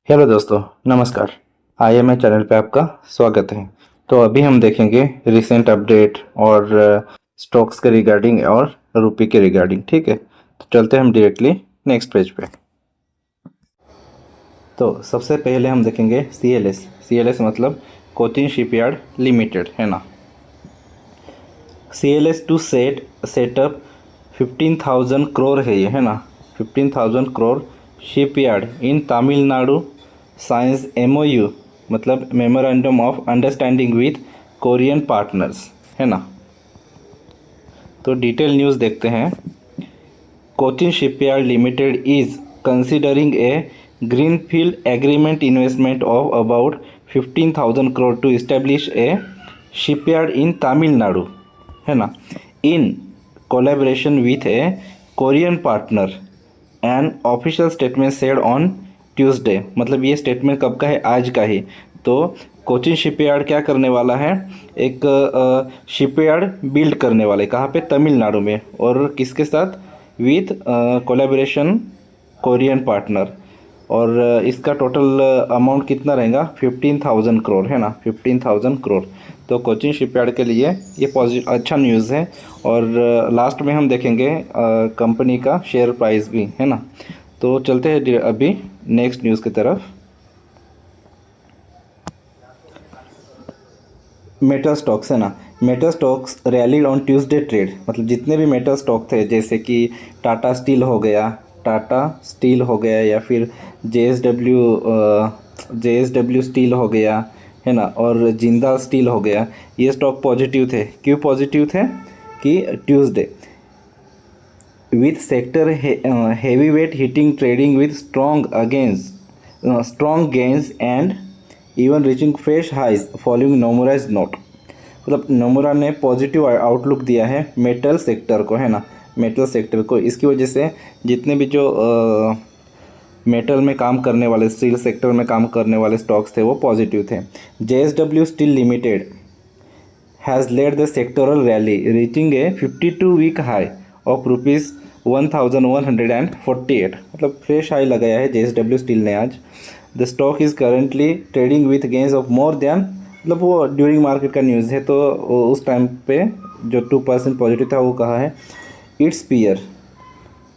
Hello दोस्तों, नमस्कार। IMA channel पे आपका स्वागत है। तो अभी हम देखेंगे रिसेंट अपडेट और स्टॉक्स के रिगार्डिंग और रुपये के रिगार्डिंग। ठीक है, तो चलते हैं हम डायरेक्टली नेक्स्ट पेज पे। तो सबसे पहले हम देखेंगे CLS मतलब कोचिन शिपयार्ड लिमिटेड, है ना। CLS टू सेटअप 15,000 करोड़ है ये, है ना। 15,000 crore shipyard in Tamil Nadu signs MOU मतलब memorandum of understanding with Korean partners, है ना। तो डिटेल न्यूज़ देखते हैं। Cochin shipyard limited is considering a greenfield agreement investment of about 15,000 crore to establish a shipyard in Tamil Nadu, है ना, in collaboration with a Korean partner. An official statement said on Tuesday, मतलब ये statement कब का है? आज का ही। तो कोचिन शिपयार्ड क्या करने वाला है? एक शिपयार्ड बिल्ड करने वाले, कहाँ पे? तमिलनाडु में। और किसके साथ? With collaboration Korean partner. और इसका टोटल अमाउंट कितना रहेगा? 15,000 करोड़, है ना, 15,000 करोड़। तो कोचिन शिपयार्ड के लिए ये अच्छा न्यूज़ है। और लास्ट में हम देखेंगे कंपनी का शेयर प्राइस भी, है ना। तो चलते हैं अभी नेक्स्ट न्यूज़ की तरफ। मेटल स्टॉक्स, है ना। Metal stocks rallied on Tuesday trade, मतलब जितने भी मेटल स्टॉक थे, जैसे कि टाटा स्टील हो गया या फिर JSW स्टील हो गया, है ना, और जिंदाल स्टील हो गया, ये स्टॉक पॉजिटिव थे। क्यों पॉजिटिव थे? कि Tuesday with sector heavyweight hitting trading with strong gains and even reaching fresh highs following Nomura's note। मतलब नोमुरा ने पॉजिटिव आउटलुक दिया है मेटल सेक्टर को, है ना, मेटल सेक्टर को। इसकी वजह से जितने भी जो मेटल में काम करने वाले, स्टील सेक्टर में काम करने वाले स्टॉक्स थे, वो पॉजिटिव थे। JSW steel limited has led the sectoral rally, reaching a 52-week high of rupees 1,148। मतलब फ्रेश हाई लगाया है JSW स्टील ने आज। The stock is currently trading with gains of more than, मतलब वो ड्यूरिंग मार्केट का news है, तो उस टाइम पे जो 2% पॉजिटिव था वो कहा है। इट्स पीयर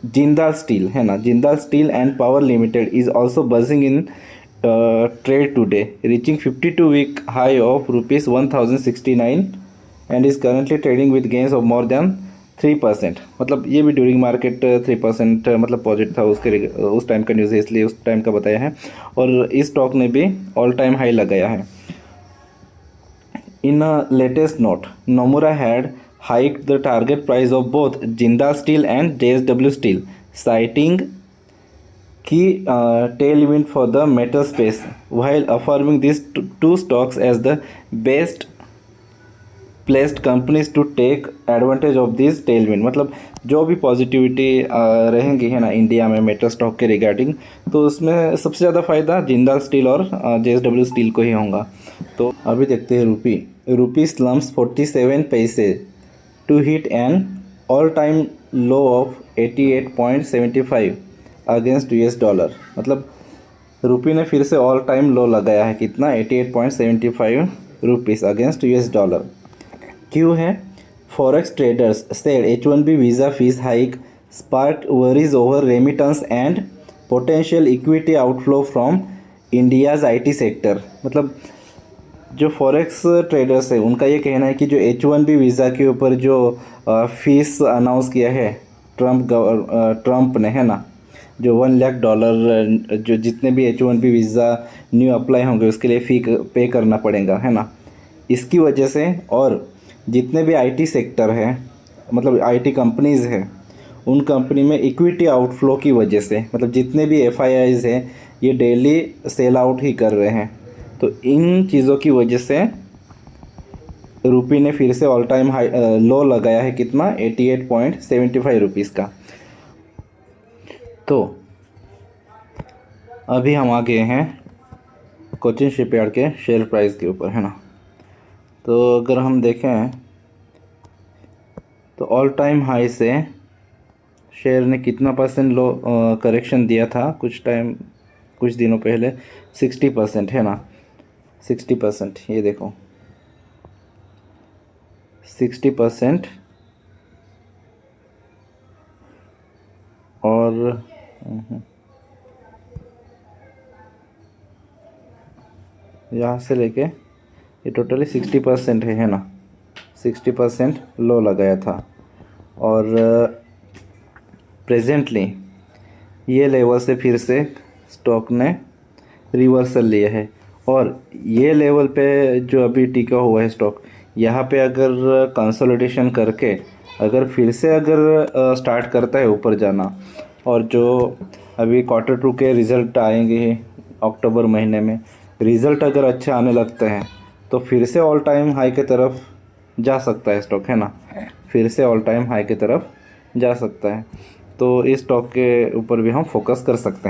जिंदाल स्टील, है ना, Jindal steel and power limited is also buzzing in trade today, reaching 52-week high of rupees 1,069 and is currently trading with gains of more than 3%। मतलब ये भी ड्यूरिंग मार्केट 3% मतलब पॉजिटिव था, उस टाइम का news है, इसलिए उस टाइम का बताया है। और इस स्टॉक ने भी ऑल टाइम हाई लगाया है। In a latest note, Nomura had hiked the target price of both Jindal Steel and JSW Steel, citing key tailwind for the metal space, while affirming these two stocks as the best placed companies to take advantage of this tailwind. मतलब जो भी positivity रहेंगी, है ना, India में metal stock के regarding, तो उसमें सबसे ज़्यादा फ़ायदा जिंदाल स्टील और JSW स्टील को ही होगा। तो अभी देखते हैं रूपी slumps 47 paise to hit an all time low of 88.75 against $। मतलब रुपी ने फिर से ऑल टाइम लो लगाया है, कितना? 88.75 रुपीज़ अगेंस्ट $। क्यों है? Forex traders said H1B visa fees hike sparked worries over remittance and potential equity outflow from India's IT sector. मतलब जो फॉरेक्स ट्रेडर्स है, उनका ये कहना है कि जो H1B वीज़ा के ऊपर जो फीस अनाउंस किया है ट्रम्प ने, है ना, जो $1 लाख जो जितने भी H1B वीज़ा न्यू अप्लाई होंगे उसके लिए फ़ी पे करना पड़ेगा, है ना। इसकी वजह से और जितने भी IT सेक्टर है, मतलब IT कंपनीज़ है, उन कंपनी में इक्विटी आउटफ्लो की वजह से, मतलब जितने भी FIIs हैं ये डेली सेल आउट ही कर रहे हैं। तो इन चीज़ों की वजह से रुपी ने फिर से ऑल टाइम हाई लो लगाया है, कितना? 88.75 रुपीज़ का। तो अभी हम आ गए हैं कोचिन शिपयार्ड के शेयर प्राइस के ऊपर, है ना। तो अगर हम देखें तो ऑल टाइम हाई से शेयर ने कितना % लो करेक्शन दिया था कुछ टाइम कुछ दिनों पहले 60% है ना, 60%, ये देखो 60%। और यहाँ से लेके ये टोटली 60% है ना, 60% लो लगाया था। और प्रेजेंटली ये लेवल से फिर से स्टॉक ने रिवर्सल लिया है। और ये लेवल पे जो अभी टिका हुआ है स्टॉक, यहाँ पे अगर कंसोलिडेशन करके अगर फिर से अगर स्टार्ट करता है ऊपर जाना, और जो अभी Q2 के रिज़ल्ट आएंगे अक्टूबर महीने में, रिज़ल्ट अगर अच्छे आने लगते हैं तो फिर से ऑल टाइम हाई की तरफ जा सकता है स्टॉक, है ना, फिर से ऑल टाइम हाई की तरफ जा सकता है। तो इस स्टॉक के ऊपर भी हम फोकस कर सकते हैं।